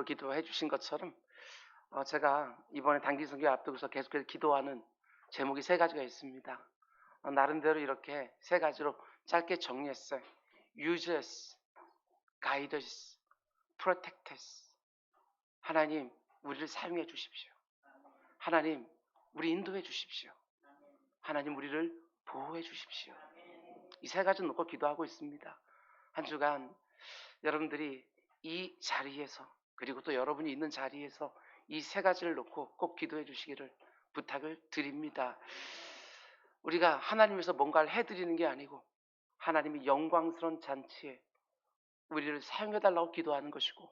기도해 주신 것처럼 제가 이번에 단기 선교 앞두고서 계속해서 기도하는 제목이 세 가지가 있습니다. 나름대로 이렇게 세 가지로 짧게 정리했어요. Use us, guide us, protect us. 하나님, 우리를 사용해 주십시오. 하나님, 우리 인도해 주십시오. 하나님, 우리를 보호해 주십시오. 이 세 가지 놓고 기도하고 있습니다. 한 주간 여러분들이 이 자리에서, 그리고 또 여러분이 있는 자리에서 이 세 가지를 놓고 꼭 기도해 주시기를 부탁을 드립니다. 우리가 하나님께서 뭔가를 해드리는 게 아니고 하나님이 영광스러운 잔치에 우리를 사용해 달라고 기도하는 것이고,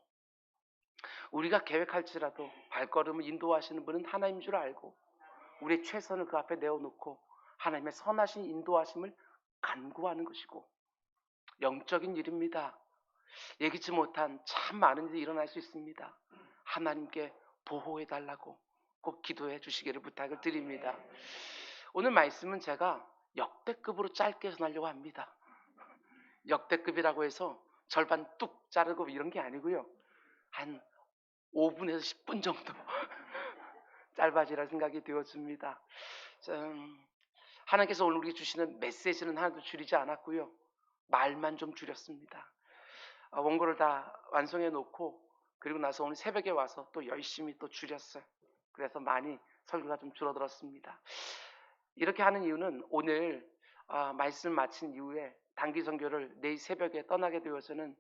우리가 계획할지라도 발걸음을 인도하시는 분은 하나님인 줄 알고 우리의 최선을 그 앞에 내어놓고 하나님의 선하신 인도하심을 간구하는 것이고, 영적인 일입니다. 예기치 못한 참 많은 일이 일어날 수 있습니다. 하나님께 보호해 달라고 꼭 기도해 주시기를 부탁을 드립니다. 오늘 말씀은 제가 역대급으로 짧게 전하려고 합니다. 역대급이라고 해서 절반 뚝 자르고 이런 게 아니고요. 한 5분에서 10분 정도 짧아지라 생각이 되어집니다. 하나님께서 오늘 우리에게 주시는 메시지는 하나도 줄이지 않았고요. 말만 좀 줄였습니다. 원고를 다 완성해 놓고 그리고 나서 오늘 새벽에 와서 또 열심히 또 줄였어요. 그래서 많이 설교가 좀 줄어들었습니다. 이렇게 하는 이유는 오늘 말씀 마친 이후에 단기 선교를 내일 새벽에 떠나게 되어서는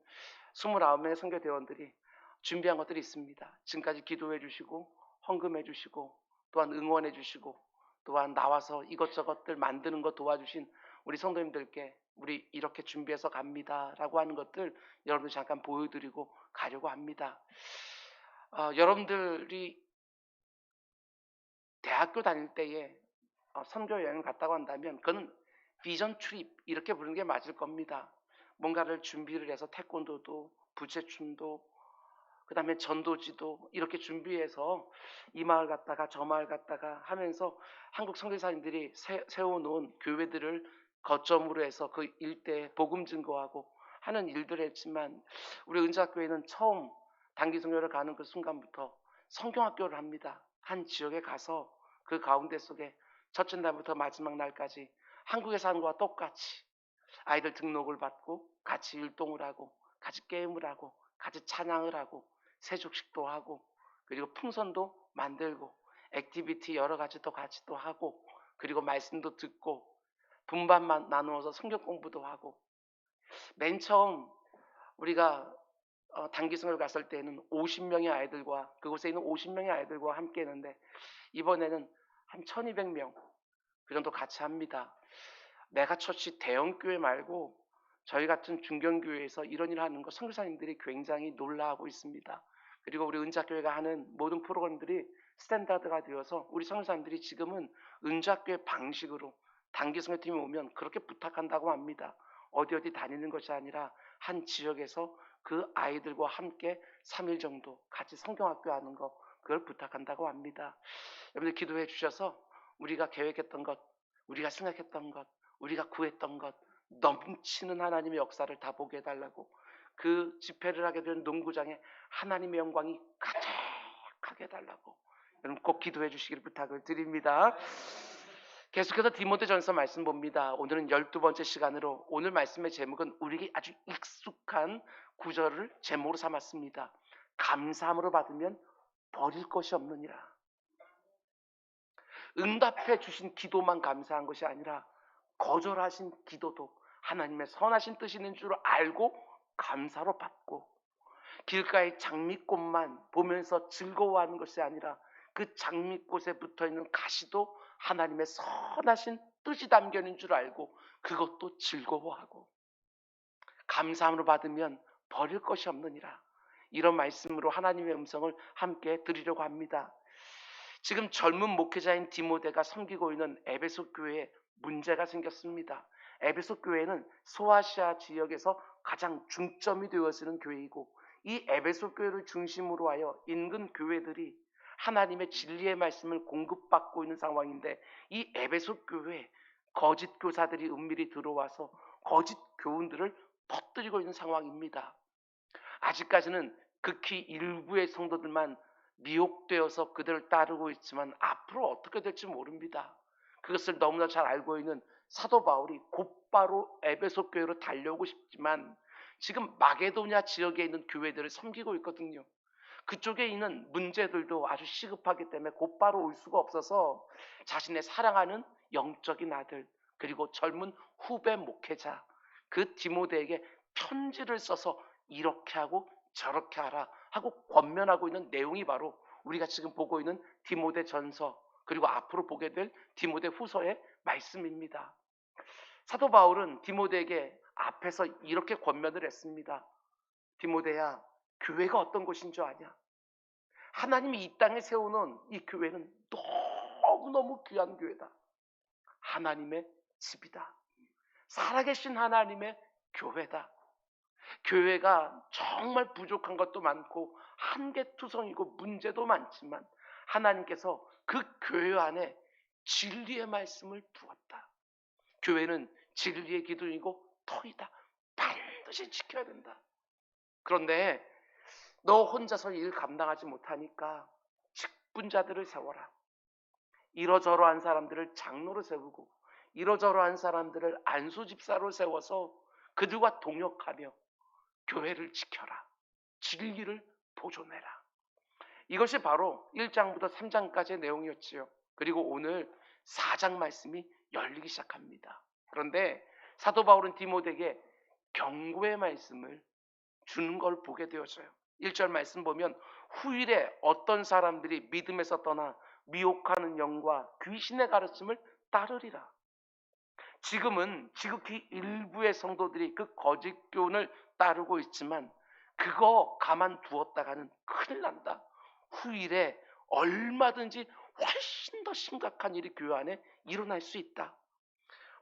29명의 선교대원들이 준비한 것들이 있습니다. 지금까지 기도해 주시고 헌금해 주시고 또한 응원해 주시고 또한 나와서 이것저것들 만드는 것 도와주신 우리 성도님들께 우리 이렇게 준비해서 갑니다 라고 하는 것들 여러분들 잠깐 보여드리고 가려고 합니다. 여러분들이 대학교 다닐 때에 선교 여행을 갔다고 한다면 그건 비전 트립 이렇게 부르는 게 맞을 겁니다. 뭔가를 준비를 해서 태권도도 부채춤도 그다음에 전도지도 이렇게 준비해서 이 마을 갔다가 저 마을 갔다가 하면서 한국 선교사님들이 세워놓은 교회들을 거점으로 해서 그 일대에 복음 증거하고 하는 일들을 했지만, 우리 은사교회는 처음 단기 선교를 가는 그 순간부터 성경학교를 합니다. 한 지역에 가서 그 가운데 속에 첫째 날부터 마지막 날까지 한국에서 하는 것과 똑같이 아이들 등록을 받고 같이 율동을 하고 같이 게임을 하고 같이 찬양을 하고 세족식도 하고 그리고 풍선도 만들고 액티비티 여러 가지 또 같이 또 하고 그리고 말씀도 듣고 분반만 나누어서 성경 공부도 하고, 맨 처음 우리가 단기성을 갔을 때는 50명의 아이들과 그곳에 있는 50명의 아이들과 함께 했는데 이번에는 한 1200명 그 정도 같이 합니다. 메가처치 대형교회 말고 저희 같은 중견교회에서 이런 일을 하는 거 선교사님들이 굉장히 놀라하고 있습니다. 그리고 우리 은자교회가 하는 모든 프로그램들이 스탠다드가 되어서 우리 선교사님들이 지금은 은자교회 방식으로 단기 선교팀이 오면 그렇게 부탁한다고 합니다. 어디 다니는 것이 아니라 한 지역에서 그 아이들과 함께 3일 정도 같이 성경학교 하는 거 그걸 부탁한다고 합니다. 여러분들 기도해 주셔서 우리가 계획했던 것, 우리가 생각했던 것, 우리가 구했던 것 넘치는 하나님의 역사를 다 보게 해달라고, 그 집회를 하게 된 농구장에 하나님의 영광이 가득하게 해달라고 여러분 꼭 기도해 주시기를 부탁을 드립니다. 계속해서 디모데전서 말씀 봅니다. 오늘은 12번째 시간으로 오늘 말씀의 제목은 우리에게 아주 익숙한 구절을 제목으로 삼았습니다. 감사함으로 받으면 버릴 것이 없느니라. 응답해 주신 기도만 감사한 것이 아니라 거절하신 기도도 하나님의 선하신 뜻이 있는 줄 알고 감사로 받고, 길가의 장미꽃만 보면서 즐거워하는 것이 아니라 그 장미꽃에 붙어있는 가시도 하나님의 선하신 뜻이 담겨 있는 줄 알고 그것도 즐거워하고, 감사함으로 받으면 버릴 것이 없느니라. 이런 말씀으로 하나님의 음성을 함께 드리려고 합니다. 지금 젊은 목회자인 디모데가 섬기고 있는 에베소 교회에 문제가 생겼습니다. 에베소 교회는 소아시아 지역에서 가장 중점이 되어지는 교회이고, 이 에베소 교회를 중심으로 하여 인근 교회들이 하나님의 진리의 말씀을 공급받고 있는 상황인데, 이 에베소 교회에 거짓 교사들이 은밀히 들어와서 거짓 교훈들을 퍼뜨리고 있는 상황입니다. 아직까지는 극히 일부의 성도들만 미혹되어서 그들을 따르고 있지만 앞으로 어떻게 될지 모릅니다. 그것을 너무나 잘 알고 있는 사도 바울이 곧바로 에베소 교회로 달려오고 싶지만 지금 마게도냐 지역에 있는 교회들을 섬기고 있거든요. 그쪽에 있는 문제들도 아주 시급하기 때문에 곧바로 올 수가 없어서 자신의 사랑하는 영적인 아들 그리고 젊은 후배 목회자 그 디모데에게 편지를 써서 이렇게 하고 저렇게 하라 하고 권면하고 있는 내용이 바로 우리가 지금 보고 있는 디모데 전서 그리고 앞으로 보게 될 디모데 후서의 말씀입니다. 사도 바울은 디모데에게 앞에서 이렇게 권면을 했습니다. 디모데야, 교회가 어떤 곳인 줄 아냐? 하나님이 이 땅에 세우는 이 교회는 너무너무 귀한 교회다. 하나님의 집이다. 살아계신 하나님의 교회다. 교회가 정말 부족한 것도 많고 한계투성이고 문제도 많지만 하나님께서 그 교회 안에 진리의 말씀을 두었다. 교회는 진리의 기둥이고 터이다. 반드시 지켜야 된다. 그런데 너 혼자서 일 감당하지 못하니까 직분자들을 세워라. 이러저러한 사람들을 장로로 세우고 이러저러한 사람들을 안수집사로 세워서 그들과 동역하며 교회를 지켜라. 진리를 보존해라. 이것이 바로 1장부터 3장까지의 내용이었지요. 그리고 오늘 4장 말씀이 열리기 시작합니다. 그런데 사도 바울은 디모데에게 경고의 말씀을 주는 걸 보게 되었어요. 1절 말씀 보면 후일에 어떤 사람들이 믿음에서 떠나 미혹하는 영과 귀신의 가르침을 따르리라. 지금은 지극히 일부의 성도들이 그 거짓 교훈을 따르고 있지만 그거 가만두었다가는 큰일 난다. 후일에 얼마든지 훨씬 더 심각한 일이 교회 안에 일어날 수 있다.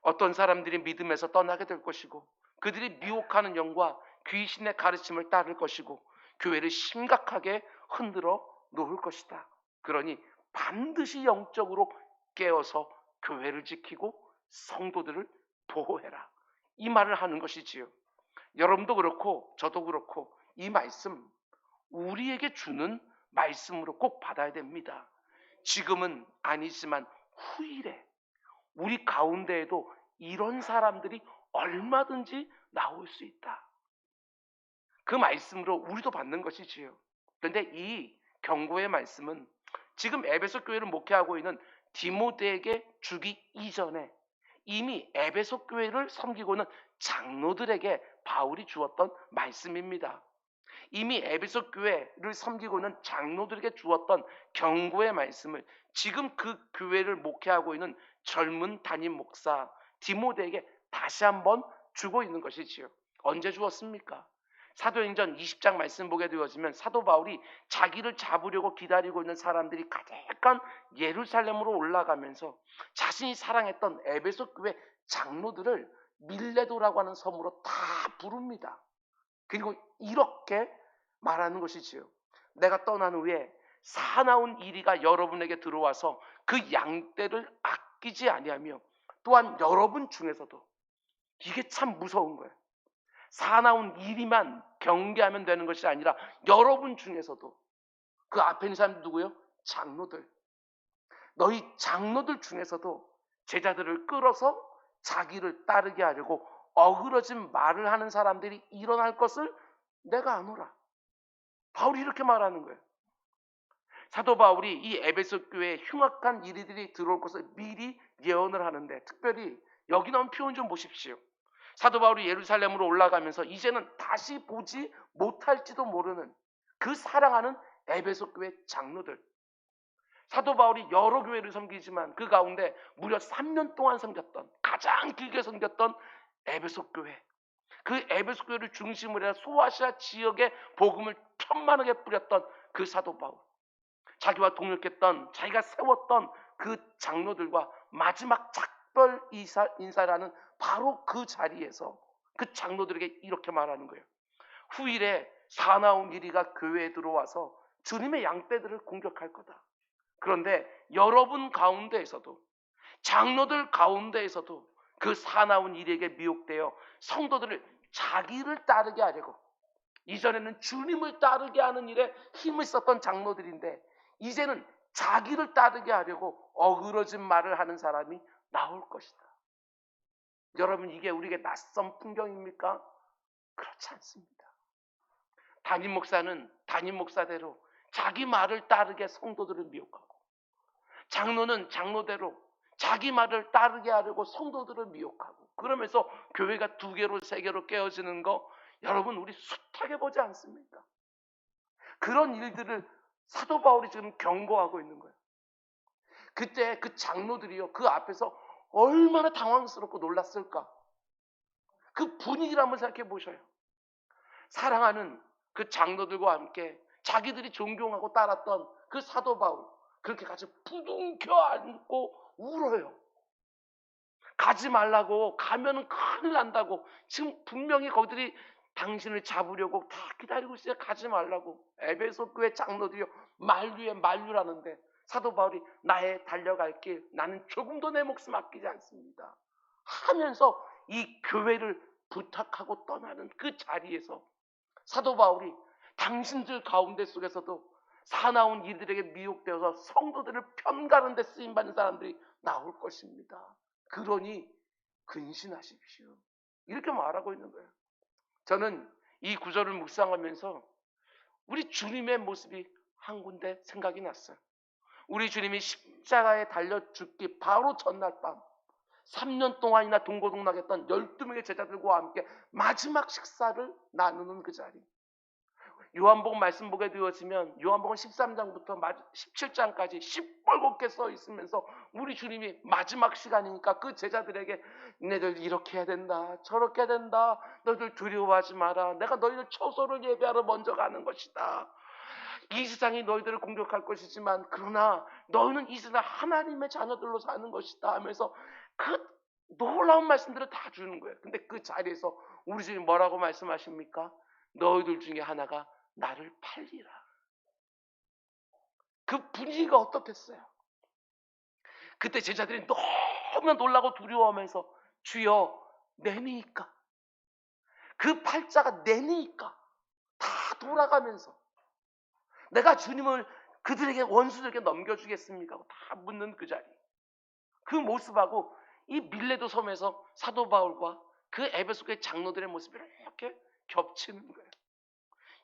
어떤 사람들이 믿음에서 떠나게 될 것이고 그들이 미혹하는 영과 귀신의 가르침을 따를 것이고 교회를 심각하게 흔들어 놓을 것이다. 그러니 반드시 영적으로 깨어서 교회를 지키고 성도들을 보호해라. 이 말을 하는 것이지요. 여러분도 그렇고 저도 그렇고 이 말씀 우리에게 주는 말씀으로 꼭 받아야 됩니다. 지금은 아니지만 후일에 우리 가운데에도 이런 사람들이 얼마든지 나올 수 있다. 그 말씀으로 우리도 받는 것이지요. 그런데 이 경고의 말씀은 지금 에베소 교회를 목회하고 있는 디모데에게 주기 이전에 이미 에베소 교회를 섬기고 있는 장로들에게 바울이 주었던 말씀입니다. 이미 에베소 교회를 섬기고 있는 장로들에게 주었던 경고의 말씀을 지금 그 교회를 목회하고 있는 젊은 담임 목사 디모데에게 다시 한번 주고 있는 것이지요. 언제 주었습니까? 사도행전 20장 말씀 보게 되어지면 사도 바울이 자기를 잡으려고 기다리고 있는 사람들이 가득한 예루살렘으로 올라가면서 자신이 사랑했던 에베소 교회 장로들을 밀레도라고 하는 섬으로 다 부릅니다. 그리고 이렇게 말하는 것이지요. 내가 떠난 후에 사나운 이리가 여러분에게 들어와서 그 양떼를 아끼지 아니하며 또한 여러분 중에서도 이게 참 무서운 거예요. 사나운 이리만 경계하면 되는 것이 아니라 여러분 중에서도 그 앞에 있는 사람들 누구예요? 장로들. 너희 장로들 중에서도 제자들을 끌어서 자기를 따르게 하려고 어그러진 말을 하는 사람들이 일어날 것을 내가 아노라. 바울이 이렇게 말하는 거예요. 사도 바울이 이 에베소 교회에 흉악한 일들이 들어올 것을 미리 예언을 하는데 특별히 여기 나온 표현 좀 보십시오. 사도 바울이 예루살렘으로 올라가면서 이제는 다시 보지 못할지도 모르는 그 사랑하는 에베소 교회 장로들. 사도 바울이 여러 교회를 섬기지만 그 가운데 무려 3년 동안 섬겼던 가장 길게 섬겼던 에베소 교회. 그 에베소 교회를 중심으로 해서 소아시아 지역에 복음을 천만하게 뿌렸던 그 사도 바울. 자기와 동역했던 자기가 세웠던 그 장로들과 마지막 작별 인사라는 바로 그 자리에서 그 장로들에게 이렇게 말하는 거예요. 후일에 사나운 이리가 교회에 들어와서 주님의 양떼들을 공격할 거다. 그런데 여러분 가운데에서도 장로들 가운데에서도 그 사나운 이리에게 미혹되어 성도들을 자기를 따르게 하려고 이전에는 주님을 따르게 하는 일에 힘을 썼던 장로들인데 이제는 자기를 따르게 하려고 어그러진 말을 하는 사람이 나올 것이다. 여러분, 이게 우리에게 낯선 풍경입니까? 그렇지 않습니다. 담임 목사는 담임 목사대로 자기 말을 따르게 성도들을 미혹하고, 장로는 장로대로 자기 말을 따르게 하려고 성도들을 미혹하고, 그러면서 교회가 2개로 3개로 깨어지는 거 여러분, 우리 숱하게 보지 않습니까? 그런 일들을 사도 바울이 지금 경고하고 있는 거예요. 그때 그 장로들이요, 그 앞에서 얼마나 당황스럽고 놀랐을까. 그 분위기를 한번 생각해 보셔요. 사랑하는 그 장로들과 함께 자기들이 존경하고 따랐던 그 사도 바울, 그렇게 같이 부둥켜 안고 울어요. 가지 말라고, 가면은 큰일 난다고. 지금 분명히 거기들이 당신을 잡으려고 다 기다리고 있어요. 가지 말라고. 에베소 교회 장로들이요, 만류에 만류라는데 사도 바울이 나의 달려갈 길, 나는 조금도 내 목숨 아끼지 않습니다 하면서 이 교회를 부탁하고 떠나는 그 자리에서 사도 바울이 당신들 가운데 속에서도 사나운 이들에게 미혹되어서 성도들을 편가르는 데 쓰임받는 사람들이 나올 것입니다. 그러니 근신하십시오. 이렇게 말하고 있는 거예요. 저는 이 구절을 묵상하면서 우리 주님의 모습이 한 군데 생각이 났어요. 우리 주님이 십자가에 달려 죽기 바로 전날 밤 3년 동안이나 동고동락했던 12명의 제자들과 함께 마지막 식사를 나누는 그 자리. 요한복음 말씀 보게 되어지면 요한복음 13장부터 17장까지 시뻘겋게 써 있으면서 우리 주님이 마지막 시간이니까 그 제자들에게 너희들 이렇게 해야 된다, 저렇게 해야 된다, 너희들 두려워하지 마라, 내가 너희들 초소를 예배하러 먼저 가는 것이다, 이 세상이 너희들을 공격할 것이지만 그러나 너희는 이 세상 하나님의 자녀들로 사는 것이다 하면서 그 놀라운 말씀들을 다 주는 거예요. 근데 그 자리에서 우리 주님 뭐라고 말씀하십니까? 너희들 중에 하나가 나를 팔리라. 그 분위기가 어떻겠어요? 그때 제자들이 너무나 놀라고 두려워하면서 주여 내니까, 그 팔자가 내니까 다 돌아가면서 내가 주님을 그들에게, 원수들에게 넘겨주겠습니까? 하고 다 묻는 그 자리, 그 모습하고 이 밀레도 섬에서 사도 바울과 그 에베소 교회 장로들의 모습이 이렇게 겹치는 거예요.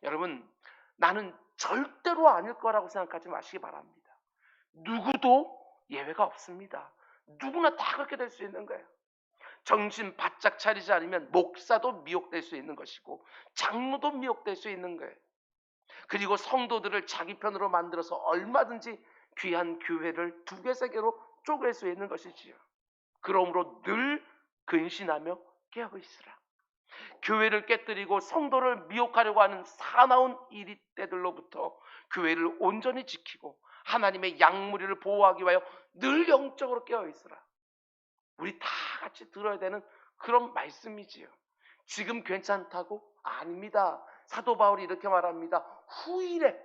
여러분, 나는 절대로 아닐 거라고 생각하지 마시기 바랍니다. 누구도 예외가 없습니다. 누구나 다 그렇게 될 수 있는 거예요. 정신 바짝 차리지 않으면 목사도 미혹될 수 있는 것이고 장로도 미혹될 수 있는 거예요. 그리고 성도들을 자기 편으로 만들어서 얼마든지 귀한 교회를 2개, 3개로 쪼갤 수 있는 것이지요. 그러므로 늘 근신하며 깨어있으라. 교회를 깨뜨리고 성도를 미혹하려고 하는 사나운 이리떼들로부터 교회를 온전히 지키고 하나님의 양무리를 보호하기 위하여 늘 영적으로 깨어있으라. 우리 다 같이 들어야 되는 그런 말씀이지요. 지금 괜찮다고? 아닙니다. 사도 바울이 이렇게 말합니다. 후일에,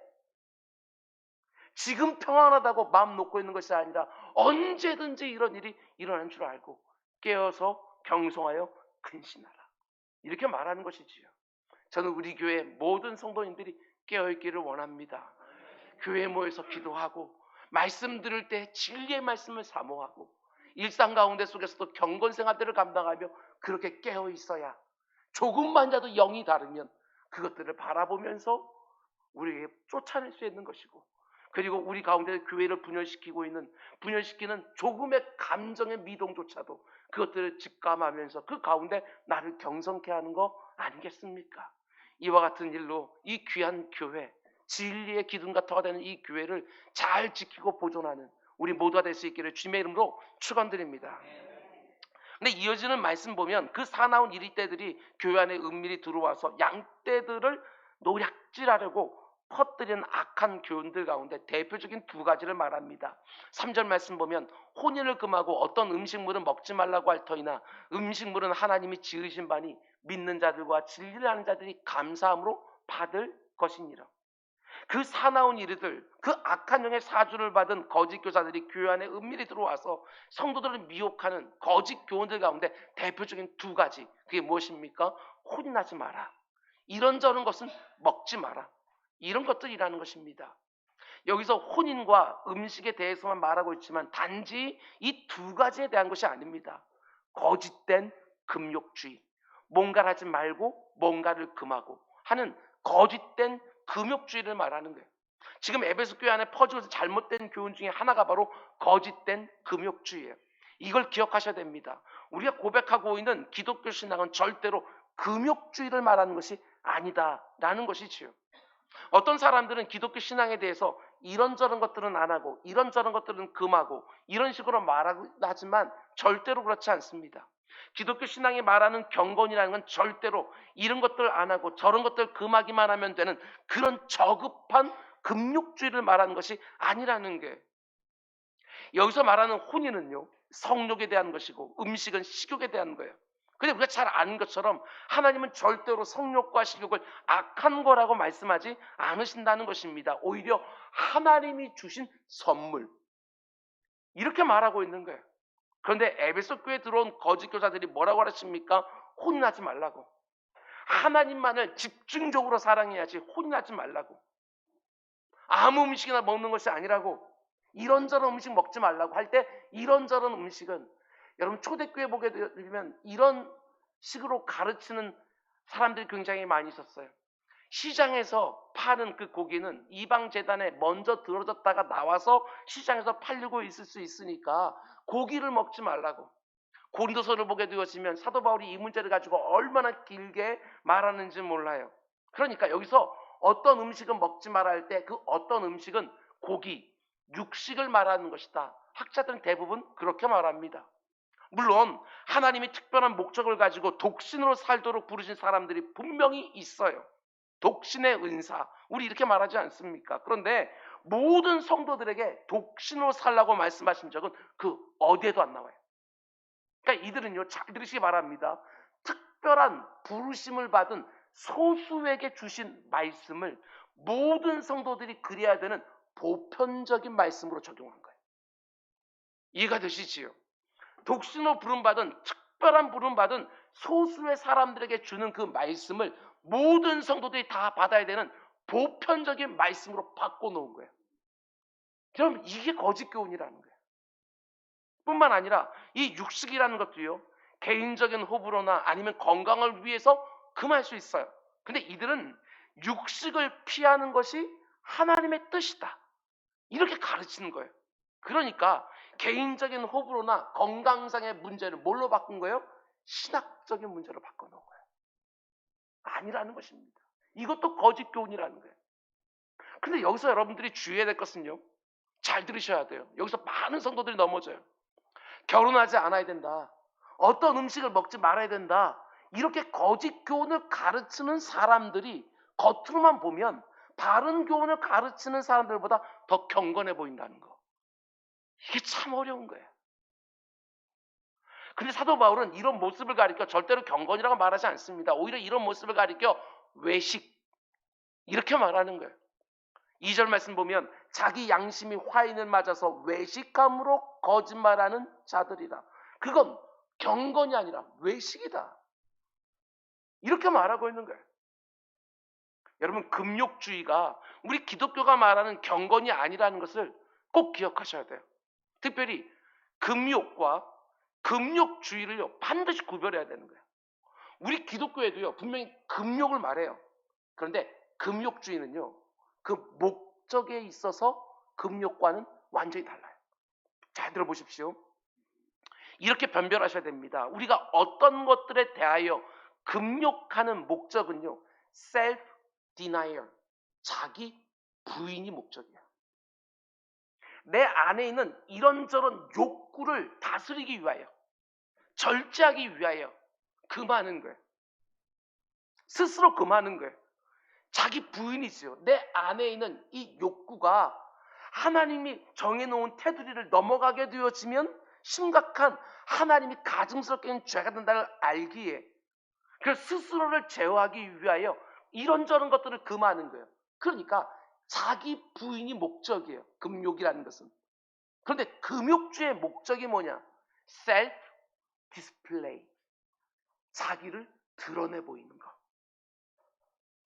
지금 평안하다고 마음 놓고 있는 것이 아니라 언제든지 이런 일이 일어난 줄 알고 깨어서 경성하여 근신하라. 이렇게 말하는 것이지요. 저는 우리 교회 모든 성도님들이 깨어있기를 원합니다. 교회에 모여서 기도하고 말씀 들을 때 진리의 말씀을 사모하고 일상 가운데 속에서도 경건 생활들을 감당하며 그렇게 깨어있어야 조금만이라도 영이 다르면 그것들을 바라보면서 우리에게 쫓아낼 수 있는 것이고, 그리고 우리 가운데 교회를 분열시키는 조금의 감정의 미동조차도 그것들을 직감하면서 그 가운데 나를 경성케 하는 거 아니겠습니까? 이와 같은 일로 이 귀한 교회, 진리의 기둥과 터가 되는 이 교회를 잘 지키고 보존하는 우리 모두가 될 수 있기를 주님의 이름으로 축원드립니다. 근데 이어지는 말씀 보면 그 사나운 이리떼들이 교회 안에 은밀히 들어와서 양떼들을 노략질하려고 퍼뜨리는 악한 교훈들 가운데 대표적인 2가지를 말합니다. 3절 말씀 보면 혼인을 금하고 어떤 음식물은 먹지 말라고 할 터이나 음식물은 하나님이 지으신 바니 믿는 자들과 진리를 아는 자들이 감사함으로 받을 것이니라. 그 사나운 이리들, 그 악한 영의 사주를 받은 거짓 교사들이 교회 안에 은밀히 들어와서 성도들을 미혹하는 거짓 교훈들 가운데 대표적인 2가지, 그게 무엇입니까? 혼인하지 마라, 이런저런 것은 먹지 마라. 이런 것들이라는 것입니다. 여기서 혼인과 음식에 대해서만 말하고 있지만 단지 이 두 가지에 대한 것이 아닙니다. 거짓된 금욕주의, 뭔가를 하지 말고 뭔가를 금하고 하는 거짓된 금욕주의를 말하는 거예요. 지금 에베소 교회 안에 퍼지고 있는 잘못된 교훈 중에 하나가 바로 거짓된 금욕주의예요. 이걸 기억하셔야 됩니다. 우리가 고백하고 있는 기독교 신앙은 절대로 금욕주의를 말하는 것이 아니다라는 것이지요. 어떤 사람들은 기독교 신앙에 대해서 이런저런 것들은 안 하고 이런저런 것들은 금하고 이런 식으로 말하고 하지만 절대로 그렇지 않습니다. 기독교 신앙이 말하는 경건이라는 건 절대로 이런 것들 안 하고 저런 것들 금하기만 하면 되는 그런 저급한 금욕주의를 말하는 것이 아니라는 게, 여기서 말하는 혼인은요 성욕에 대한 것이고 음식은 식욕에 대한 거예요. 근데 우리가 잘 아는 것처럼 하나님은 절대로 성욕과 식욕을 악한 거라고 말씀하지 않으신다는 것입니다. 오히려 하나님이 주신 선물, 이렇게 말하고 있는 거예요. 그런데 에베소 교회에 들어온 거짓 교사들이 뭐라고 하십니까? 혼인하지 말라고. 하나님만을 집중적으로 사랑해야지 혼인하지 말라고. 아무 음식이나 먹는 것이 아니라고. 이런저런 음식 먹지 말라고 할 때 이런저런 음식은, 여러분 초대교회 보게 되면 이런 식으로 가르치는 사람들이 굉장히 많이 있었어요. 시장에서 파는 그 고기는 이방 제단에 먼저 들어졌다가 나와서 시장에서 팔리고 있을 수 있으니까 고기를 먹지 말라고. 고린도서를 보게 되어지면 사도 바울이 이 문제를 가지고 얼마나 길게 말하는지 몰라요. 그러니까 여기서 어떤 음식은 먹지 말아 할 때 그 어떤 음식은 고기, 육식을 말하는 것이다. 학자들은 대부분 그렇게 말합니다. 물론 하나님이 특별한 목적을 가지고 독신으로 살도록 부르신 사람들이 분명히 있어요. 독신의 은사, 우리 이렇게 말하지 않습니까? 그런데 모든 성도들에게 독신으로 살라고 말씀하신 적은 그 어디에도 안 나와요. 그러니까 이들은요, 잘 들으시기 바랍니다. 특별한 부르심을 받은 소수에게 주신 말씀을 모든 성도들이 그래야 되는 보편적인 말씀으로 적용한 거예요. 이해가 되시지요? 독신으로 부름받은, 특별한 부름받은 소수의 사람들에게 주는 그 말씀을 모든 성도들이 다 받아야 되는 보편적인 말씀으로 바꿔놓은 거예요. 그럼 이게 거짓 교훈이라는 거예요. 뿐만 아니라 이 육식이라는 것도요, 개인적인 호불호나 아니면 건강을 위해서 금할 수 있어요. 근데 이들은 육식을 피하는 것이 하나님의 뜻이다, 이렇게 가르치는 거예요. 그러니까 개인적인 호불호나 건강상의 문제를 뭘로 바꾼 거예요? 신학적인 문제로 바꿔놓은 거예요. 아니라는 것입니다. 이것도 거짓 교훈이라는 거예요. 근데 여기서 여러분들이 주의해야 될 것은요, 잘 들으셔야 돼요. 여기서 많은 성도들이 넘어져요. 결혼하지 않아야 된다, 어떤 음식을 먹지 말아야 된다, 이렇게 거짓 교훈을 가르치는 사람들이 겉으로만 보면 바른 교훈을 가르치는 사람들보다 더 경건해 보인다는 거. 이게 참 어려운 거예요. 근데 사도 바울은 이런 모습을 가리켜 절대로 경건이라고 말하지 않습니다. 오히려 이런 모습을 가리켜 외식, 이렇게 말하는 거예요. 2절 말씀 보면 자기 양심이 화인을 맞아서 외식함으로 거짓말하는 자들이라. 그건 경건이 아니라 외식이다, 이렇게 말하고 있는 거예요. 여러분, 금욕주의가 우리 기독교가 말하는 경건이 아니라는 것을 꼭 기억하셔야 돼요. 특별히 금욕과 금욕주의를요 반드시 구별해야 되는 거예요. 우리 기독교에도요 분명히 금욕을 말해요. 그런데 금욕주의는요 그 목적에 있어서 금욕과는 완전히 달라요. 잘 들어보십시오. 이렇게 변별하셔야 됩니다. 우리가 어떤 것들에 대하여 금욕하는 목적은요, self denial, 자기 부인이 목적이야. 내 안에 있는 이런저런 욕구를 다스리기 위하여, 절제하기 위하여 금하는 거예요. 스스로 금하는 거예요. 자기 부인이지요. 내 안에 있는 이 욕구가 하나님이 정해놓은 테두리를 넘어가게 되어지면 심각한, 하나님이 가증스럽게 하는 죄가 된다는 알기에, 그래서 스스로를 제어하기 위하여 이런저런 것들을 금하는 거예요. 그러니까 자기 부인이 목적이에요, 금욕이라는 것은. 그런데 금욕주의 목적이 뭐냐? 셀프 디스플레이, 자기를 드러내 보이는 거.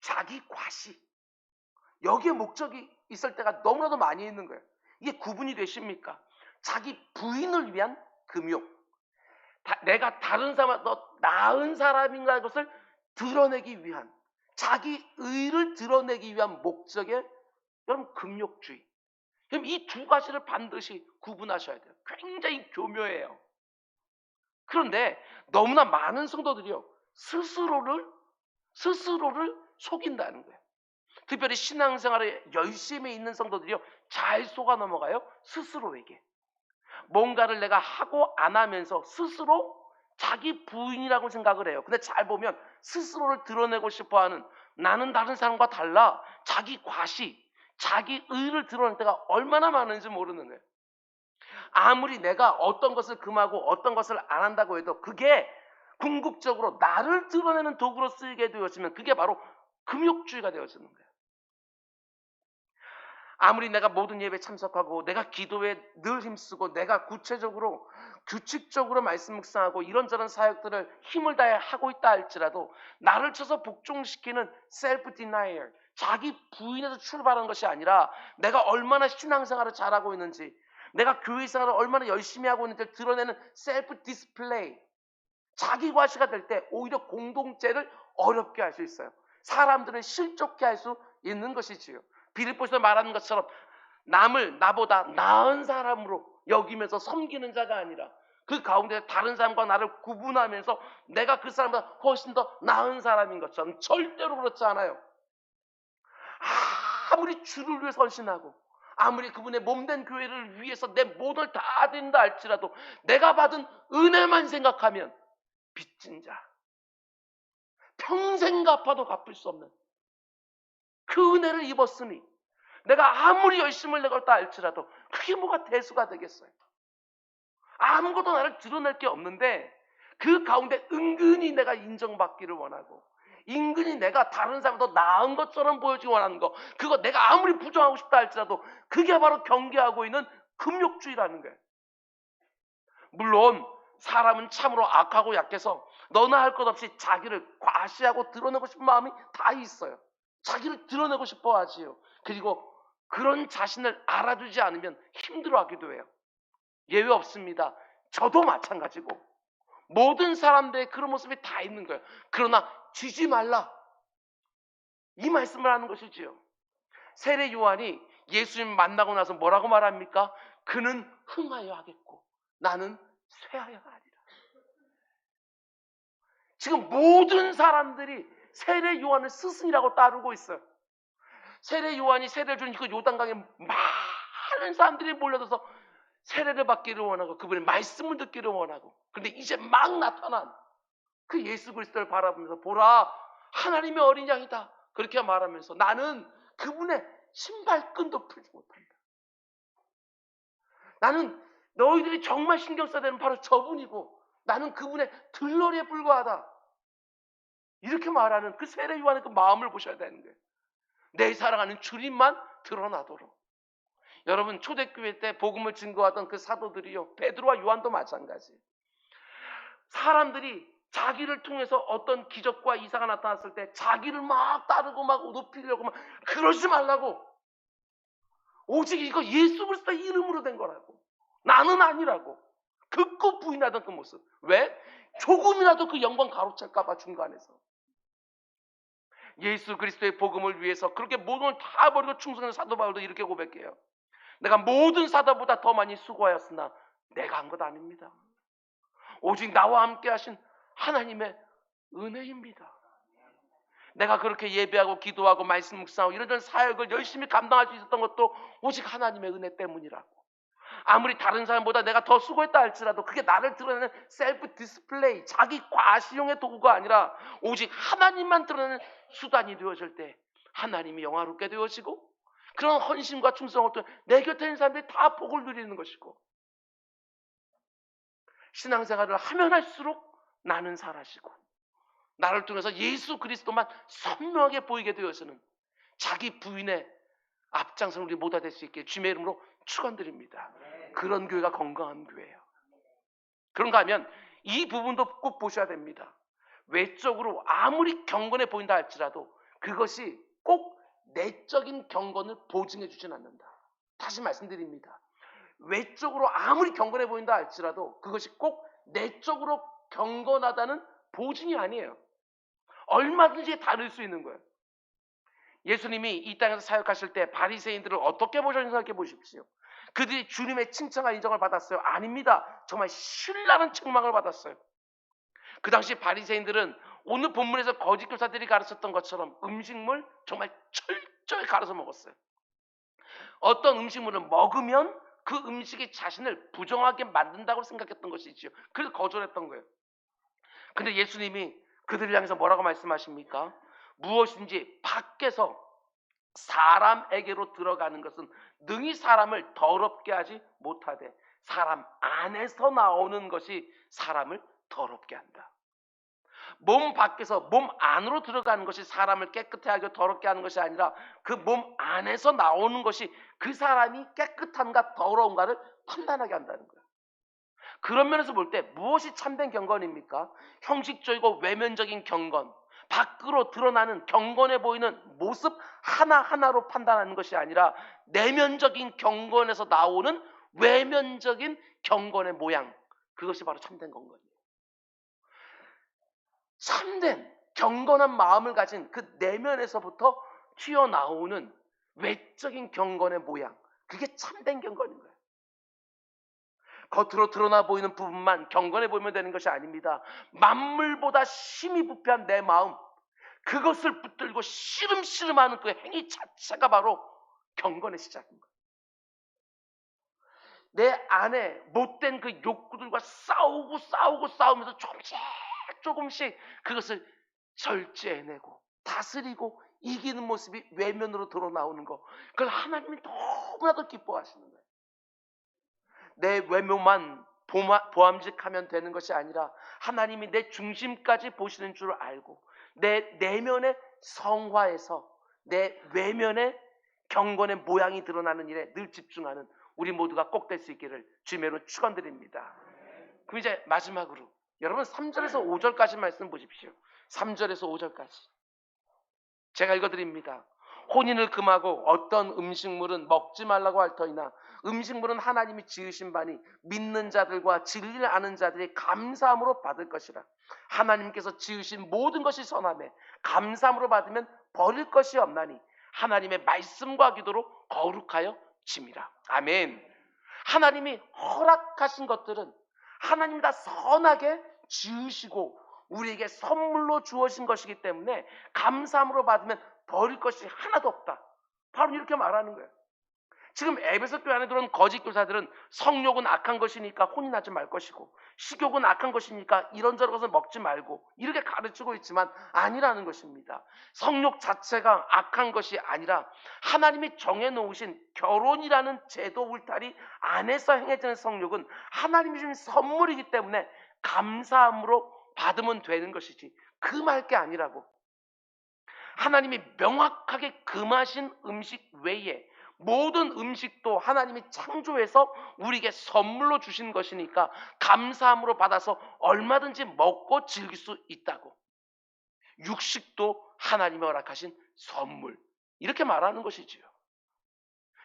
자기 과시, 여기에 목적이 있을 때가 너무나도 많이 있는 거예요. 이게 구분이 되십니까? 자기 부인을 위한 금욕, 내가 다른 사람보다 더 나은 사람인가의 것을 드러내기 위한, 자기 의를 드러내기 위한 목적의 여러분 금욕주의. 그럼 이 두 가지를 반드시 구분하셔야 돼요. 굉장히 교묘해요. 그런데 너무나 많은 성도들이요, 스스로를 속인다는 거예요. 특별히 신앙생활에 열심히 있는 성도들이요, 잘 속아 넘어가요. 스스로에게 뭔가를 내가 하고 안 하면서 스스로 자기 부인이라고 생각을 해요. 근데 잘 보면 스스로를 드러내고 싶어하는, 나는 다른 사람과 달라, 자기 과시, 자기 의를 드러낼 때가 얼마나 많은지 모르는 거예요. 아무리 내가 어떤 것을 금하고 어떤 것을 안 한다고 해도 그게 궁극적으로 나를 드러내는 도구로 쓰이게 되어지면 그게 바로 금욕주의가 되어지는 거예요. 아무리 내가 모든 예배에 참석하고 내가 기도에 늘 힘쓰고 내가 구체적으로 규칙적으로 말씀 묵상하고 이런저런 사역들을 힘을 다해 하고 있다 할지라도 나를 쳐서 복종시키는 셀프 디나이얼, 자기 부인에서 출발한 것이 아니라 내가 얼마나 신앙생활을 잘하고 있는지, 내가 교회생활을 얼마나 열심히 하고 있는지를 드러내는 셀프 디스플레이, 자기 과시가 될 때 오히려 공동체를 어렵게 할 수 있어요. 사람들을 실족해 할 수 있는 것이지요. 빌립보에서 말하는 것처럼 남을 나보다 나은 사람으로 여기면서 섬기는 자가 아니라 그 가운데 다른 사람과 나를 구분하면서 내가 그 사람보다 훨씬 더 나은 사람인 것처럼, 절대로 그렇지 않아요. 아무리 주를 위해 헌신하고 아무리 그분의 몸된 교회를 위해서 내 모든 다 된다 할지라도 내가 받은 은혜만 생각하면 빚진 자, 평생 갚아도 갚을 수 없는 그 은혜를 입었으니 내가 아무리 열심을 내걸다 할지라도 그게 뭐가 대수가 되겠어요. 아무것도 나를 드러낼 게 없는데 그 가운데 은근히 내가 인정받기를 원하고 은근히 내가 다른 사람보다 나은 것처럼 보여지기 원하는 거, 그거 내가 아무리 부정하고 싶다 할지라도 그게 바로 경계하고 있는 금욕주의라는 거예요. 물론 사람은 참으로 악하고 약해서 너나 할 것 없이 자기를 과시하고 드러내고 싶은 마음이 다 있어요. 자기를 드러내고 싶어 하지요. 그리고 그런 자신을 알아주지 않으면 힘들어하기도 해요. 예외 없습니다. 저도 마찬가지고 모든 사람들의 그런 모습이 다 있는 거예요. 그러나 지지 말라, 이 말씀을 하는 것이지요. 세례 요한이 예수님 만나고 나서 뭐라고 말합니까? 그는 흥하여 하겠고 나는 쇠하여 하리라. 지금 모든 사람들이 세례 요한을 스승이라고 따르고 있어요. 세례 요한이 세례를 준 그 요단강에 많은 사람들이 몰려들어서 세례를 받기를 원하고 그분의 말씀을 듣기를 원하고, 그런데 이제 막 나타난 그 예수 그리스도를 바라보면서 보라 하나님의 어린 양이다 그렇게 말하면서 나는 그분의 신발끈도 풀지 못한다. 나는 너희들이 정말 신경 써야 되는 바로 저분이고 나는 그분의 들러리에 불과하다, 이렇게 말하는 그 세례 요한의 그 마음을 보셔야 되는 거예요. 내 사랑하는 주님만 드러나도록. 여러분 초대교회 때 복음을 증거하던 그 사도들이요, 베드로와 요한도 마찬가지. 사람들이 자기를 통해서 어떤 기적과 이사가 나타났을 때 자기를 막 따르고 막 높이려고 막, 그러지 말라고. 오직 이거 예수 그리스도의 이름으로 된 거라고, 나는 아니라고 극구 부인하던 그 모습. 왜? 조금이라도 그 영광 가로챌까 봐 중간에서. 예수 그리스도의 복음을 위해서 그렇게 모든 걸 다 버리고 충성한 사도 바울도 이렇게 고백해요. 내가 모든 사도보다 더 많이 수고하였으나 내가 한 것 아닙니다. 오직 나와 함께 하신 하나님의 은혜입니다. 내가 그렇게 예배하고 기도하고 말씀 묵상하고 이런 사역을 열심히 감당할 수 있었던 것도 오직 하나님의 은혜 때문이라고. 아무리 다른 사람보다 내가 더 수고했다 할지라도 그게 나를 드러내는 셀프 디스플레이, 자기 과시용의 도구가 아니라 오직 하나님만 드러내는 수단이 되어질 때 하나님이 영화롭게 되어지고 그런 헌신과 충성을 통해 내 곁에 있는 사람들이 다 복을 누리는 것이고, 신앙생활을 하면 할수록 나는 사라지고 나를 통해서 예수 그리스도만 선명하게 보이게 되어서는 자기 부인의 앞장서는 우리 모두 될 수 있게 주님의 이름으로 축원드립니다. 그런 교회가 건강한 교회예요. 그런가 하면 이 부분도 꼭 보셔야 됩니다. 외적으로 아무리 경건해 보인다 할지라도 그것이 꼭 내적인 경건을 보증해 주진 않는다. 다시 말씀드립니다. 외적으로 아무리 경건해 보인다 할지라도 그것이 꼭 내적으로 경건하다는 보증이 아니에요. 얼마든지 다를 수 있는 거예요. 예수님이 이 땅에서 사역하실 때 바리새인들을 어떻게 보셨는지 생각해 보십시오. 그들이 주님의 칭찬과 인정을 받았어요? 아닙니다. 정말 신랄한 책망을 받았어요. 그 당시 바리새인들은 오늘 본문에서 거짓 교사들이 가르쳤던 것처럼 음식물 정말 철저히 갈아서 먹었어요. 어떤 음식물을 먹으면 그 음식이 자신을 부정하게 만든다고 생각했던 것이지요. 그래서 거절했던 거예요. 근데 예수님이 그들을 향해서 뭐라고 말씀하십니까? 무엇인지 밖에서 사람에게로 들어가는 것은 능히 사람을 더럽게 하지 못하되 사람 안에서 나오는 것이 사람을 더럽게 한다. 몸 밖에서 몸 안으로 들어가는 것이 사람을 깨끗하게 하고 더럽게 하는 것이 아니라 그 몸 안에서 나오는 것이 그 사람이 깨끗한가 더러운가를 판단하게 한다는 거예요. 그런 면에서 볼 때 무엇이 참된 경건입니까? 형식적이고 외면적인 경건, 밖으로 드러나는 경건해 보이는 모습 하나하나로 판단하는 것이 아니라 내면적인 경건에서 나오는 외면적인 경건의 모양, 그것이 바로 참된 경건이에요. 참된 경건한 마음을 가진 그 내면에서부터 튀어나오는 외적인 경건의 모양, 그게 참된 경건인 거예요. 겉으로 드러나 보이는 부분만 경건해 보이면 되는 것이 아닙니다. 만물보다 심히 부패한 내 마음, 그것을 붙들고 씨름씨름하는 그 행위 자체가 바로 경건의 시작인 거예요. 내 안에 못된 그 욕구들과 싸우면서 조금씩 그것을 절제해내고 다스리고 이기는 모습이 외면으로 드러나오는 거, 그걸 하나님이 너무나도 기뻐하시는 거예요. 내 외모만 보암직하면 되는 것이 아니라 하나님이 내 중심까지 보시는 줄 알고 내 내면의 성화에서 내 외면의 경건의 모양이 드러나는 일에 늘 집중하는 우리 모두가 꼭 될 수 있기를 주님으로 축원드립니다. 그럼 이제 마지막으로 여러분 3절에서 5절까지 말씀 보십시오. 3절에서 5절까지 제가 읽어드립니다. 혼인을 금하고 어떤 음식물은 먹지 말라고 할 터이나 음식물은 하나님이 지으신 바니 믿는 자들과 진리를 아는 자들이 감사함으로 받을 것이라. 하나님께서 지으신 모든 것이 선하매 감사함으로 받으면 버릴 것이 없나니 하나님의 말씀과 기도로 거룩하여 짐이라. 아멘. 하나님이 허락하신 것들은 하나님이 다 선하게 지으시고 우리에게 선물로 주어진 것이기 때문에 감사함으로 받으면 버릴 것이 하나도 없다. 바로 이렇게 말하는 거예요. 지금 에베소 교회 안에 들어온 거짓 교사들은 성욕은 악한 것이니까 혼인하지 말 것이고 식욕은 악한 것이니까 이런저런 것을 먹지 말고 이렇게 가르치고 있지만 아니라는 것입니다. 성욕 자체가 악한 것이 아니라 하나님이 정해놓으신 결혼이라는 제도 울타리 안에서 행해지는 성욕은 하나님이 주신 선물이기 때문에 감사함으로 받으면 되는 것이지 금할 게 아니라고. 하나님이 명확하게 금하신 음식 외에 모든 음식도 하나님이 창조해서 우리에게 선물로 주신 것이니까 감사함으로 받아서 얼마든지 먹고 즐길 수 있다고. 육식도 하나님이 허락하신 선물, 이렇게 말하는 것이지요.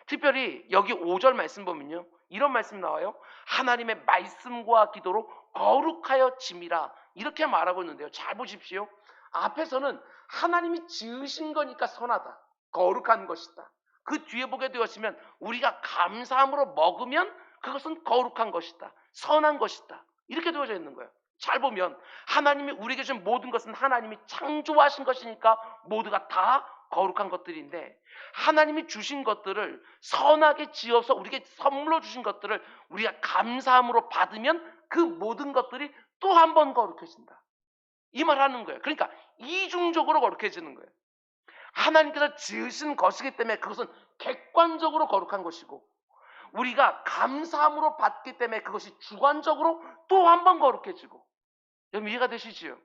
특별히 여기 5절 말씀 보면요, 이런 말씀 나와요. 하나님의 말씀과 기도로 거룩하여 짐이라, 이렇게 말하고 있는데요. 잘 보십시오. 앞에서는 하나님이 지으신 거니까 선하다, 거룩한 것이다. 그 뒤에 보게 되었으면 우리가 감사함으로 먹으면 그것은 거룩한 것이다, 선한 것이다, 이렇게 되어져 있는 거예요. 잘 보면 하나님이 우리에게 준 모든 것은 하나님이 창조하신 것이니까 모두가 다 거룩한 것들인데, 하나님이 주신 것들을 선하게 지어서 우리에게 선물로 주신 것들을 우리가 감사함으로 받으면 그 모든 것들이 또 한 번 거룩해진다, 이 말하는 거예요. 그러니까 이중적으로 거룩해지는 거예요. 하나님께서 지으신 것이기 때문에 그것은 객관적으로 거룩한 것이고, 우리가 감사함으로 받기 때문에 그것이 주관적으로 또 한 번 거룩해지고. 여러분 이해가 되시지요?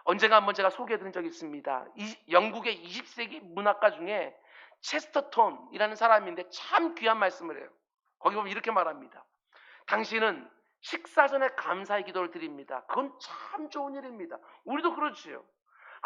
언젠가 한번 제가 소개해드린 적이 있습니다. 영국의 20세기 문학가 중에 체스터톤이라는 사람인데 참 귀한 말씀을 해요. 거기 보면 이렇게 말합니다. 당신은 식사 전에 감사의 기도를 드립니다. 그건 참 좋은 일입니다. 우리도 그렇지요.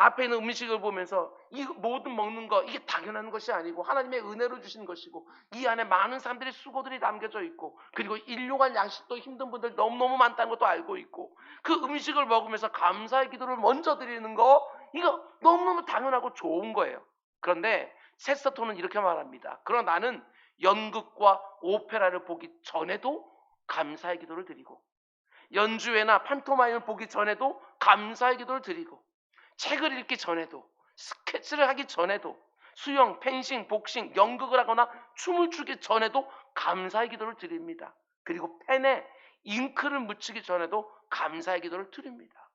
앞에 있는 음식을 보면서 이 모든 먹는 거 이게 당연한 것이 아니고 하나님의 은혜로 주신 것이고 이 안에 많은 사람들의 수고들이 담겨져 있고 그리고 일용할 양식도 힘든 분들 너무너무 많다는 것도 알고 있고 그 음식을 먹으면서 감사의 기도를 먼저 드리는 거 이거 너무너무 당연하고 좋은 거예요. 그런데 세스토는 이렇게 말합니다. 그러나 나는 연극과 오페라를 보기 전에도 감사의 기도를 드리고 연주회나 판토마임을 보기 전에도 감사의 기도를 드리고 책을 읽기 전에도 스케치를 하기 전에도 수영, 펜싱, 복싱, 연극을 하거나 춤을 추기 전에도 감사의 기도를 드립니다. 그리고 펜에 잉크를 묻히기 전에도 감사의 기도를 드립니다.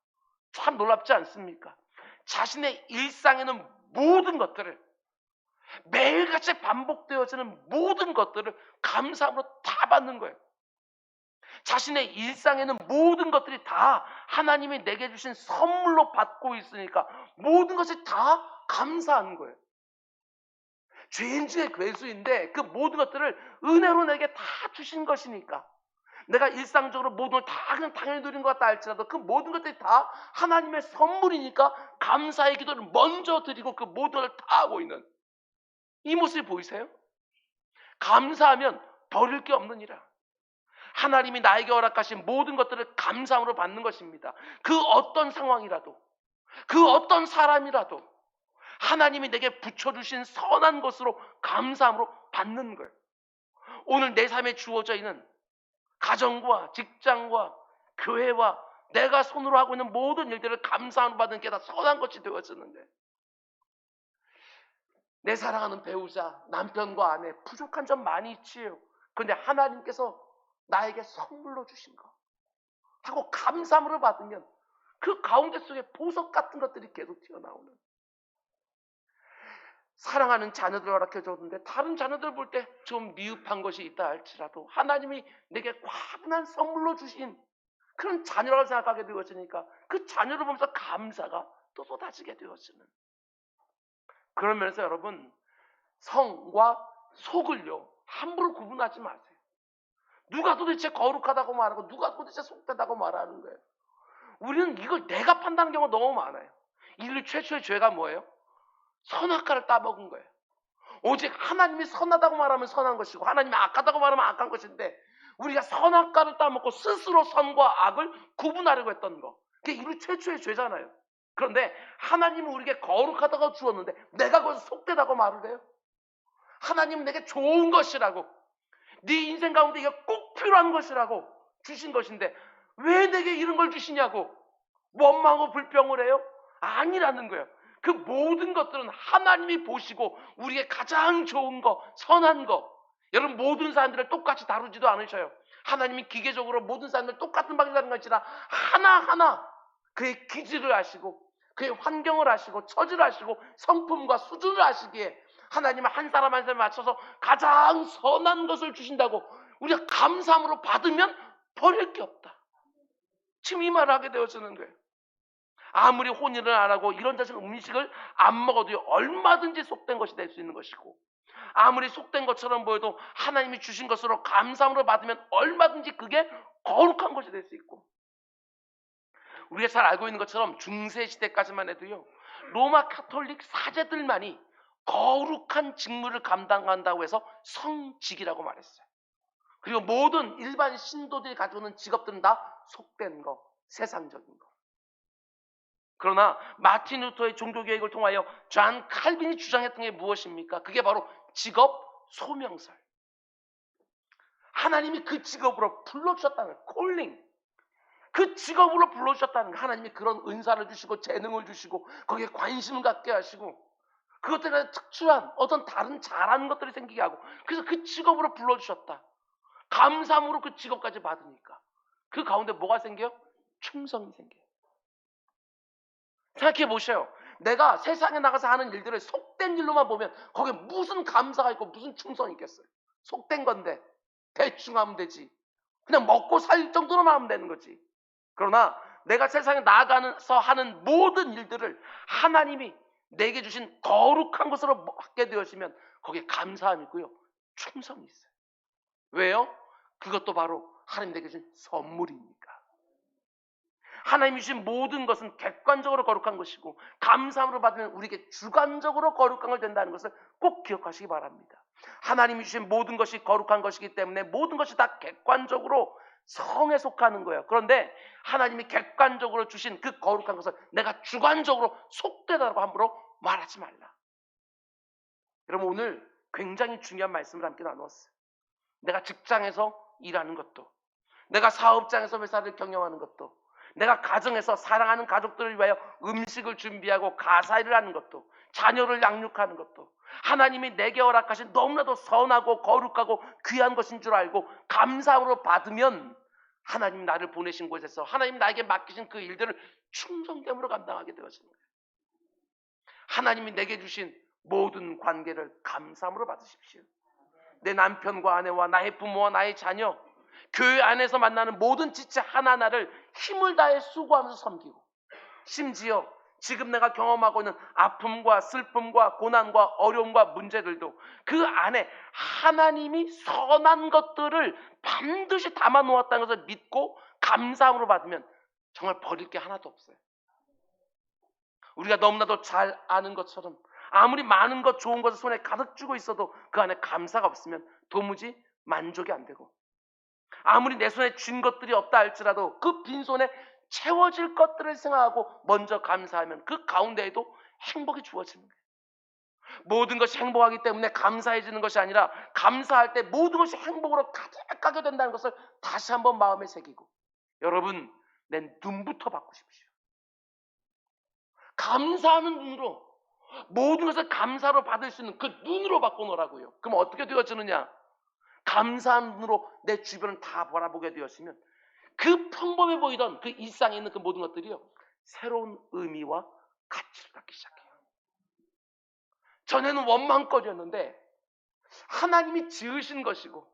참 놀랍지 않습니까? 자신의 일상에는 모든 것들을 매일같이 반복되어지는 모든 것들을 감사함으로 다 받는 거예요. 자신의 일상에는 모든 것들이 다 하나님이 내게 주신 선물로 받고 있으니까 모든 것이 다 감사한 거예요. 죄인 중에 괴수인데 그 모든 것들을 은혜로 내게 다 주신 것이니까 내가 일상적으로 모든 걸 다 그냥 당연히 누린 것 같다 할지라도 그 모든 것들이 다 하나님의 선물이니까 감사의 기도를 먼저 드리고 그 모든 걸 다 하고 있는 이 모습이 보이세요? 감사하면 버릴 게 없느니라. 하나님이 나에게 허락하신 모든 것들을 감사함으로 받는 것입니다. 그 어떤 상황이라도 그 어떤 사람이라도 하나님이 내게 붙여주신 선한 것으로 감사함으로 받는 거예요. 오늘 내 삶에 주어져 있는 가정과 직장과 교회와 내가 손으로 하고 있는 모든 일들을 감사함으로 받는 게 다 선한 것이 되어지는데 내 사랑하는 배우자, 남편과 아내 부족한 점 많이 있지요. 그런데 하나님께서 나에게 선물로 주신 거 하고 감사함으로 받으면 그 가운데 속에 보석 같은 것들이 계속 튀어나오는 사랑하는 자녀들 허락해 줬는데 다른 자녀들 볼 때 좀 미흡한 것이 있다 할지라도 하나님이 내게 과분한 선물로 주신 그런 자녀라고 생각하게 되어지니까 그 자녀를 보면서 감사가 또 쏟아지게 되어지는 그런 면에서 여러분 성과 속을요 함부로 구분하지 마세요. 누가 도대체 거룩하다고 말하고 누가 도대체 속되다고 말하는 거예요. 우리는 이걸 내가 판단하는 경우가 너무 많아요. 인류 최초의 죄가 뭐예요? 선악과를 따먹은 거예요. 오직 하나님이 선하다고 말하면 선한 것이고 하나님이 악하다고 말하면 악한 것인데 우리가 선악과를 따먹고 스스로 선과 악을 구분하려고 했던 거 그게 인류 최초의 죄잖아요. 그런데 하나님은 우리에게 거룩하다고 주었는데 내가 그것을 속되다고 말을 해요. 하나님은 내게 좋은 것이라고 네 인생 가운데 이게 꼭 필요한 것이라고 주신 것인데 왜 내게 이런 걸 주시냐고 원망하고 불평을 해요? 아니라는 거예요. 그 모든 것들은 하나님이 보시고 우리에게 가장 좋은 거, 선한 거. 여러분 모든 사람들을 똑같이 다루지도 않으셔요. 하나님이 기계적으로 모든 사람들 똑같은 방식으로 하는 것이라 하나하나 그의 기질을 아시고 그의 환경을 아시고 처지를 아시고 성품과 수준을 아시기에 하나님은 한 사람 한 사람에 맞춰서 가장 선한 것을 주신다고 우리가 감사함으로 받으면 버릴 게 없다. 지금 이 말을 하게 되어지는 거예요. 아무리 혼인을 안 하고 이런 자식 음식을 안 먹어도 얼마든지 속된 것이 될 수 있는 것이고 아무리 속된 것처럼 보여도 하나님이 주신 것으로 감사함으로 받으면 얼마든지 그게 거룩한 것이 될 수 있고 우리가 잘 알고 있는 것처럼 중세시대까지만 해도요 로마 카톨릭 사제들만이 거룩한 직무를 감당한다고 해서 성직이라고 말했어요. 그리고 모든 일반 신도들이 가지고 있는 직업들은 다 속된 거, 세상적인 거. 그러나 마틴 루터의 종교개혁을 통하여 존 칼빈이 주장했던 게 무엇입니까? 그게 바로 직업 소명설. 하나님이 그 직업으로 불러주셨다는 콜링. 그 직업으로 불러주셨다는 하나님이 그런 은사를 주시고 재능을 주시고 거기에 관심을 갖게 하시고 그것 때문에 특출한 어떤 다른 잘하는 것들이 생기게 하고 그래서 그 직업으로 불러주셨다. 감사함으로 그 직업까지 받으니까 그 가운데 뭐가 생겨요? 충성이 생겨요. 생각해 보셔요. 내가 세상에 나가서 하는 일들을 속된 일로만 보면 거기에 무슨 감사가 있고 무슨 충성이 있겠어요. 속된 건데 대충 하면 되지. 그냥 먹고 살 정도로만 하면 되는 거지. 그러나 내가 세상에 나아가서 하는 모든 일들을 하나님이 내게 주신 거룩한 것으로 받게 되어지면 거기에 감사함이 있고요. 충성이 있어요. 왜요? 그것도 바로 하나님 내게 주신 선물이니까. 하나님이 주신 모든 것은 객관적으로 거룩한 것이고 감사함으로 받으면 우리에게 주관적으로 거룩한 걸 된다는 것을 꼭 기억하시기 바랍니다. 하나님이 주신 모든 것이 거룩한 것이기 때문에 모든 것이 다 객관적으로 성에 속하는 거예요. 그런데 하나님이 객관적으로 주신 그 거룩한 것을 내가 주관적으로 속되다고 함부로 말하지 말라. 여러분, 오늘 굉장히 중요한 말씀을 함께 나누었어요. 내가 직장에서 일하는 것도, 내가 사업장에서 회사를 경영하는 것도, 내가 가정에서 사랑하는 가족들을 위하여 음식을 준비하고 가사일을 하는 것도, 자녀를 양육하는 것도 하나님이 내게 허락하신 너무나도 선하고 거룩하고 귀한 것인 줄 알고 감사함으로 받으면 하나님 나를 보내신 곳에서 하나님 나에게 맡기신 그 일들을 충성됨으로 감당하게 되어지는 거예요. 하나님이 내게 주신 모든 관계를 감사함으로 받으십시오. 내 남편과 아내와 나의 부모와 나의 자녀, 교회 안에서 만나는 모든 지체 하나하나를 힘을 다해 수고하면서 섬기고, 심지어 지금 내가 경험하고 있는 아픔과 슬픔과 고난과 어려움과 문제들도 그 안에 하나님이 선한 것들을 반드시 담아 놓았다는 것을 믿고 감사함으로 받으면 정말 버릴 게 하나도 없어요. 우리가 너무나도 잘 아는 것처럼 아무리 많은 것 좋은 것을 손에 가득 쥐고 있어도 그 안에 감사가 없으면 도무지 만족이 안 되고, 아무리 내 손에 쥔 것들이 없다 할지라도 그 빈손에 채워질 것들을 생각하고 먼저 감사하면 그 가운데에도 행복이 주어지는 거예요. 모든 것이 행복하기 때문에 감사해지는 것이 아니라 감사할 때 모든 것이 행복으로 가득하게 된다는 것을 다시 한번 마음에 새기고, 여러분, 내 눈부터 바꾸십시오. 감사하는 눈으로, 모든 것을 감사로 받을 수 있는 그 눈으로 바꿔놓으라고요. 그럼 어떻게 되어지느냐? 감사한 눈으로 내 주변을 다 바라보게 되었으면 그 평범해 보이던 그 일상에 있는 그 모든 것들이요, 새로운 의미와 가치를 갖기 시작해요. 전에는 원망거리였는데 하나님이 지으신 것이고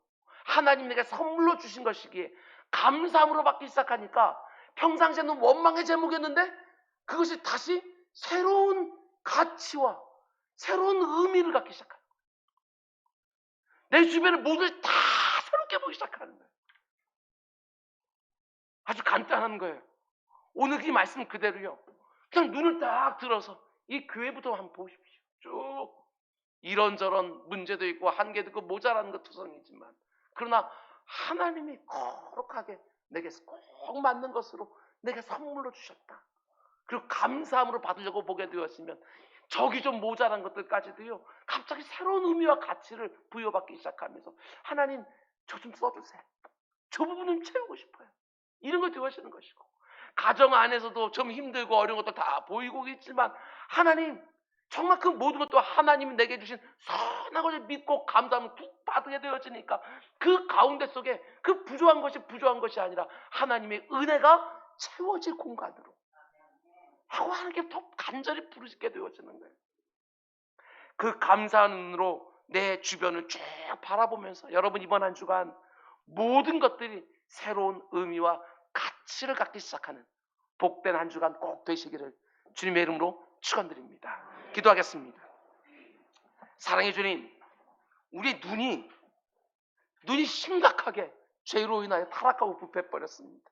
하나님이 내게 선물로 주신 것이기에 감사함으로 받기 시작하니까 평상시에는 원망의 제목이었는데 그것이 다시 새로운 가치와 새로운 의미를 갖기 시작하는 거예요. 내 주변의 모든 것이 다 새롭게 보기 시작하는 거예요. 아주 간단한 거예요. 오늘 이 말씀 그대로요, 그냥 눈을 딱 들어서 이 교회부터 한번 보십시오. 쭉 이런저런 문제도 있고 한계도 있고 모자라는 것 투성이지만, 그러나 하나님이 거룩하게 내게 꼭 맞는 것으로 내게 선물로 주셨다. 그리고 감사함으로 받으려고 보게 되었으면 저기 좀 모자란 것들까지도요, 갑자기 새로운 의미와 가치를 부여받기 시작하면서 하나님, 저 좀 써주세요. 저 부분은 채우고 싶어요. 이런 걸 되어지는 것이고, 가정 안에서도 좀 힘들고 어려운 것도 다 보이고 있지만 하나님, 정말 그 모든 것도 하나님이 내게 주신 선한 것을 믿고 감사하면 푹 받게 되어지니까 그 가운데 속에 그 부족한 것이 아니라 하나님의 은혜가 채워질 공간으로 하고 하나님께 더 간절히 부르짖게 되어지는 거예요. 그 감사한 눈으로 내 주변을 쭉 바라보면서 여러분, 이번 한 주간 모든 것들이 새로운 의미와 가치를 갖기 시작하는 복된 한 주간 꼭 되시기를 주님의 이름으로 축원드립니다. 기도하겠습니다. 사랑의 주님, 우리 눈이 심각하게 죄로 인하여 타락하고 부패해버렸습니다.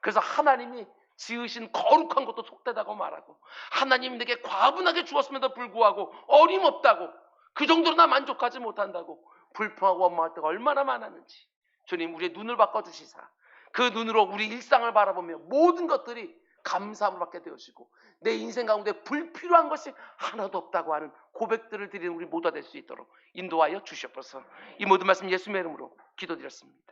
그래서 하나님이 지으신 거룩한 것도 속되다고 말하고, 하나님이 내게 과분하게 주었음에도 불구하고 어림없다고, 그 정도로 만족하지 못한다고 불평하고 원망할 때가 얼마나 많았는지, 주님, 우리의 눈을 바꿔주시사 그 눈으로 우리 일상을 바라보며 모든 것들이 감사함을 받게 되어지고 내 인생 가운데 불필요한 것이 하나도 없다고 하는 고백들을 드리는 우리 모두가 될 수 있도록 인도하여 주시옵소서. 이 모든 말씀 예수님의 이름으로 기도드렸습니다.